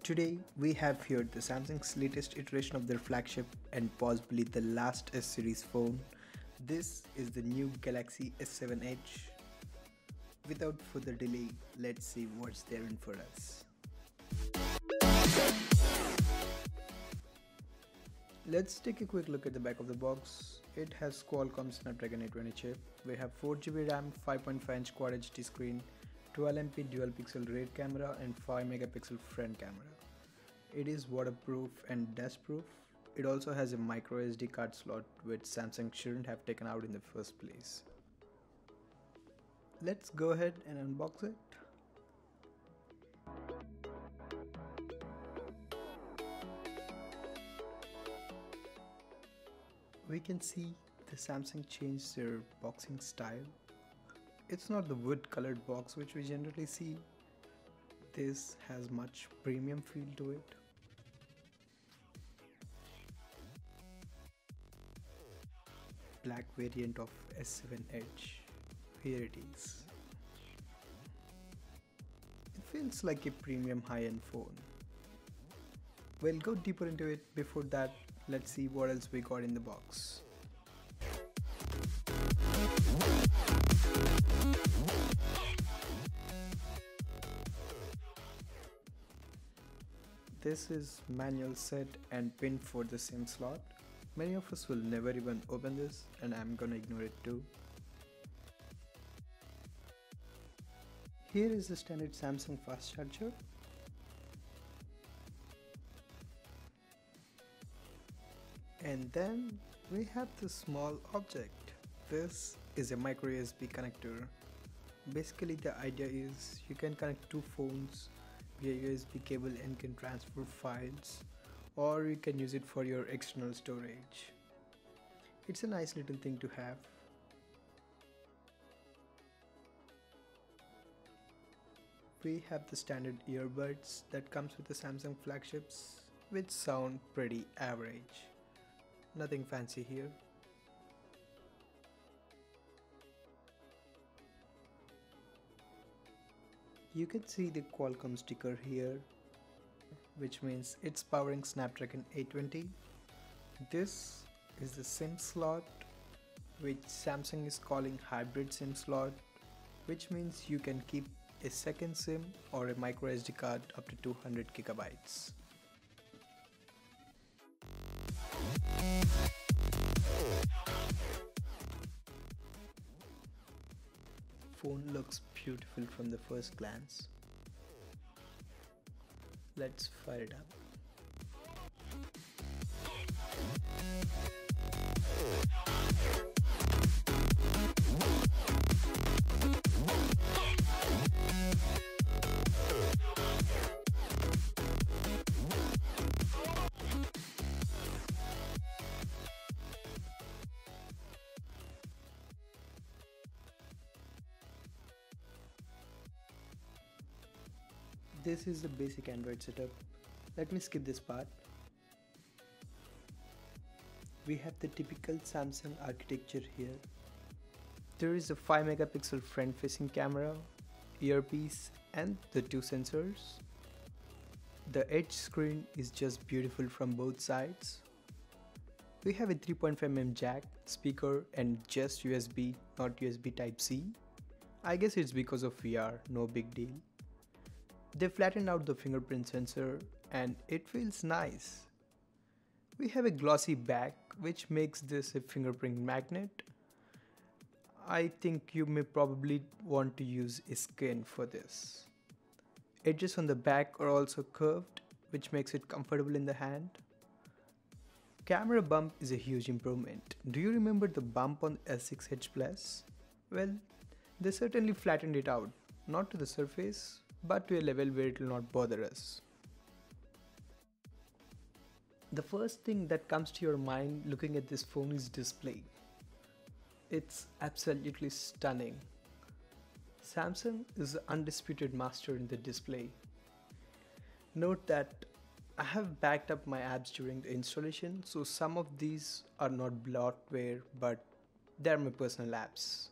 Today we have here the Samsung's latest iteration of their flagship and possibly the last S series phone. This is the new Galaxy S7 Edge. Without further delay, let's see what's there in for us. Let's take a quick look at the back of the box. It has Qualcomm Snapdragon 820 chip. We have 4GB RAM, 5.5-inch Quad HD screen, 12MP dual pixel rear camera and 5 megapixel front camera. It is waterproof and dust proof. It also has a microSD card slot which Samsung shouldn't have taken out in the first place. Let's go ahead and unbox it. We can see the Samsung changed their boxing style. It's not the wood colored box which we generally see. This has much premium feel to it. Black variant of S7 Edge. Here it is. It feels like a premium high-end phone. We'll go deeper into it. Before that, let's see what else we got in the box. This is manual set and pin for the SIM slot. Many of us will never even open this and I'm gonna ignore it too. Here is the standard Samsung fast charger. And then we have this small object. This is a microSD connector. Basically the idea is you can connect two phones via USB cable and can transfer files, or you can use it for your external storage. It's a nice little thing to have. We have the standard earbuds that comes with the Samsung flagships, which sound pretty average. Nothing fancy here. You can see the Qualcomm sticker here, which means it's powering Snapdragon 820. This is the SIM slot, which Samsung is calling hybrid SIM slot, which means you can keep a second SIM or a microSD card up to 200 gigabytes. Phone looks beautiful from the first glance. Let's fire it up. This is the basic Android setup. Let me skip this part. We have the typical Samsung architecture here. There is a 5 megapixel front facing camera, earpiece and the two sensors. The edge screen is just beautiful from both sides. We have a 3.5mm jack, speaker and just USB, not USB Type-C. I guess it's because of VR, no big deal. They flattened out the fingerprint sensor and it feels nice. We have a glossy back which makes this a fingerprint magnet. I think you may probably want to use a skin for this. Edges on the back are also curved, which makes it comfortable in the hand. Camera bump is a huge improvement. Do you remember the bump on S6 Edge Plus? Well, they certainly flattened it out, not to the surface, but to a level where it will not bother us. The first thing that comes to your mind looking at this phone is display. It's absolutely stunning. Samsung is the undisputed master in the display. Note that I have backed up my apps during the installation, so some of these are not bloatware, but they're my personal apps.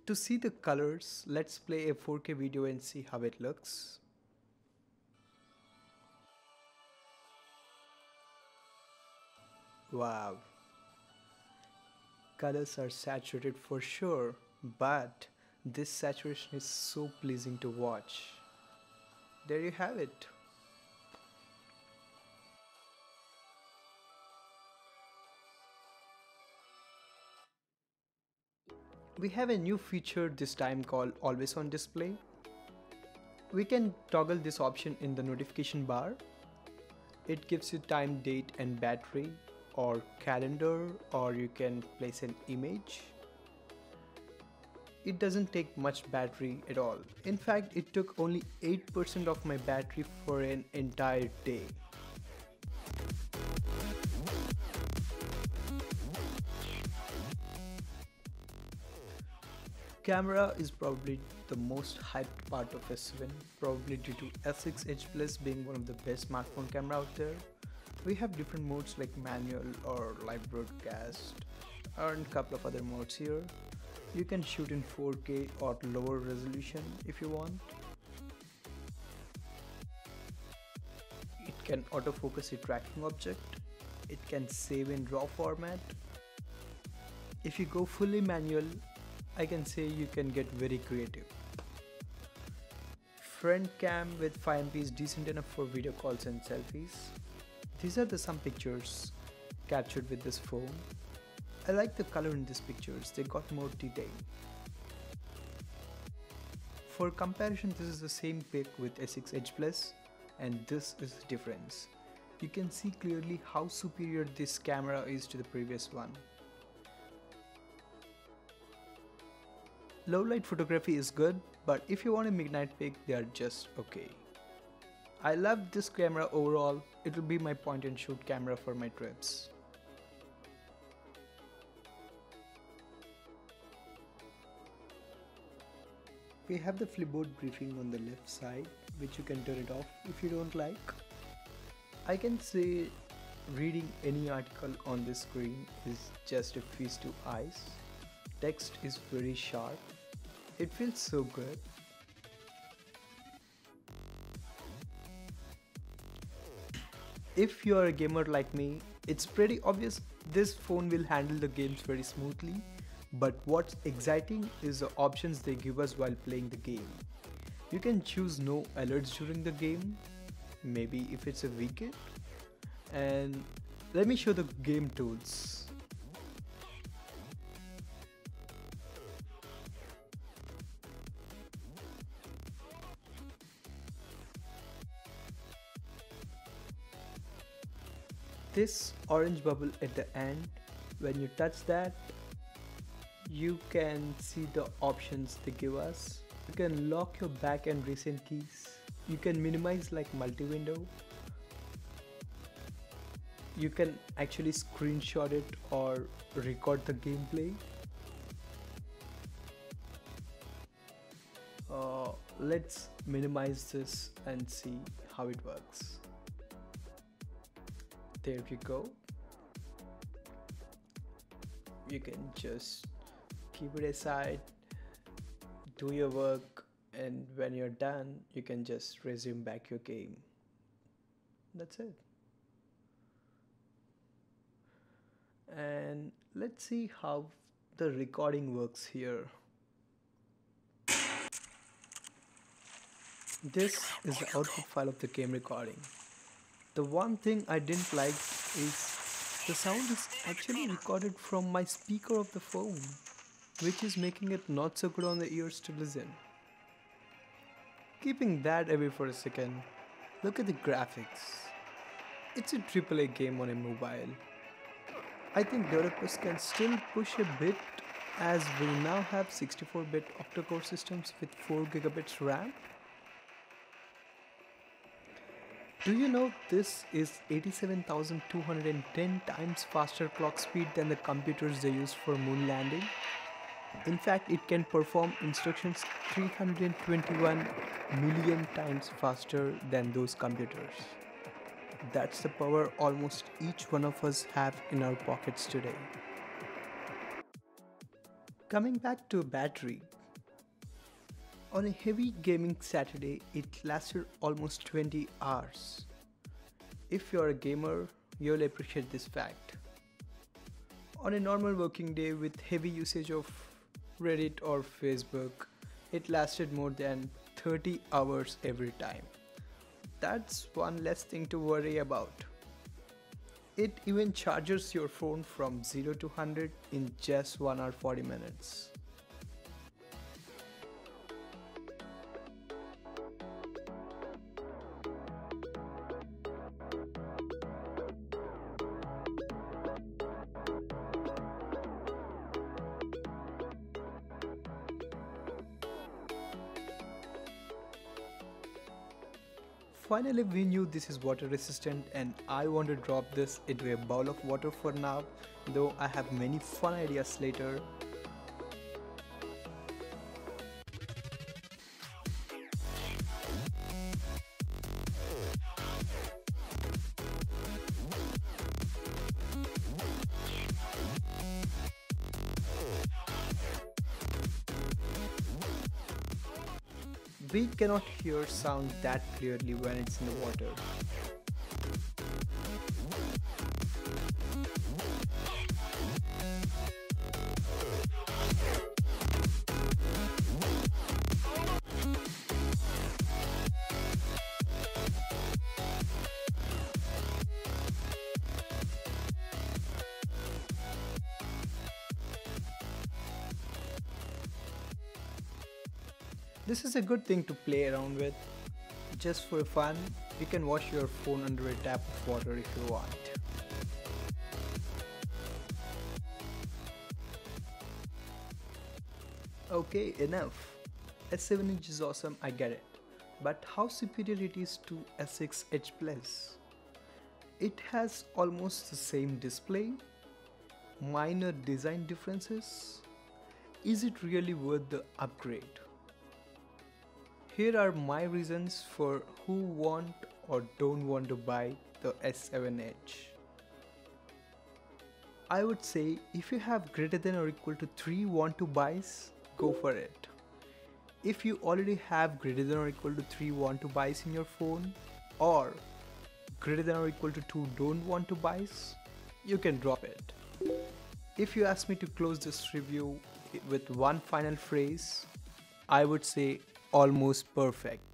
To see the colors, let's play a 4K video and see how it looks. Wow, colors are saturated for sure, but this saturation is so pleasing to watch. There you have it. We have a new feature this time called Always On Display. We can toggle this option in the notification bar. It gives you time, date and battery, or calendar, or you can place an image. It doesn't take much battery at all. In fact, it took only 8% of my battery for an entire day. Camera is probably the most hyped part of S7, probably due to S6 Edge Plus being one of the best smartphone camera out there. We have different modes like manual or live broadcast and a couple of other modes here. You can shoot in 4K or lower resolution if you want. It can autofocus a tracking object. It can save in RAW format. If you go fully manual, I can say you can get very creative. Front cam with 5MP is decent enough for video calls and selfies. These are some pictures captured with this phone. I like the color in these pictures, they got more detail. For comparison, this is the same pic with S6 Edge Plus, and this is the difference. You can see clearly how superior this camera is to the previous one. Low light photography is good, but if you want a midnight pic, they are just okay. I love this camera overall. It will be my point and shoot camera for my trips. We have the flipboard briefing on the left side, which you can turn it off if you don't like. I can say reading any article on this screen is just a feast to eyes. Text is very sharp. It feels so good. If you are a gamer like me, it's pretty obvious this phone will handle the games very smoothly. But what's exciting is the options they give us while playing the game. You can choose no alerts during the game, maybe if it's a weekend. And let me show the game tools. This orange bubble at the end, when you touch that, you can see the options they give us. You can lock your back and recent keys. You can minimize like multi-window. You can actually screenshot it or record the gameplay. Let's minimize this and see how it works. There you go. You can just keep it aside, do your work, and when you're done, you can just resume back your game. That's it. And let's see how the recording works here. This is the output file of the game recording. The one thing I didn't like is the sound is actually recorded from my speaker of the phone, which is making it not so good on the ears to listen. Keeping that away for a second, look at the graphics. It's a AAA game on a mobile. I think developers can still push a bit as we now have 64-bit octa-core systems with 4GB RAM. Do you know this is 87,210 times faster clock speed than the computers they use for moon landing? In fact, it can perform instructions 321 million times faster than those computers. That's the power almost each one of us have in our pockets today. Coming back to battery, on a heavy gaming Saturday, it lasted almost 20 hours. If you're a gamer, you'll appreciate this fact. On a normal working day with heavy usage of Reddit or Facebook, it lasted more than 30 hours every time. That's one less thing to worry about. It even charges your phone from 0 to 100 in just 1 hour 40 minutes. Finally, we knew this is water resistant and I want to drop this into a bowl of water for now, though I have many fun ideas later. We cannot hear sound that clearly when it's in the water. This is a good thing to play around with. Just for fun, you can wash your phone under a tap of water if you want. Okay, enough. S7 is awesome, I get it. But how superior it is to S6 Edge Plus? It has almost the same display, minor design differences. Is it really worth the upgrade? Here are my reasons for who want or don't want to buy the S7 Edge. I would say if you have greater than or equal to 3 want to buys, go for it. If you already have greater than or equal to 3 want to buys in your phone, or greater than or equal to 2 don't want to buys, you can drop it. If you ask me to close this review with one final phrase, I would say almost perfect.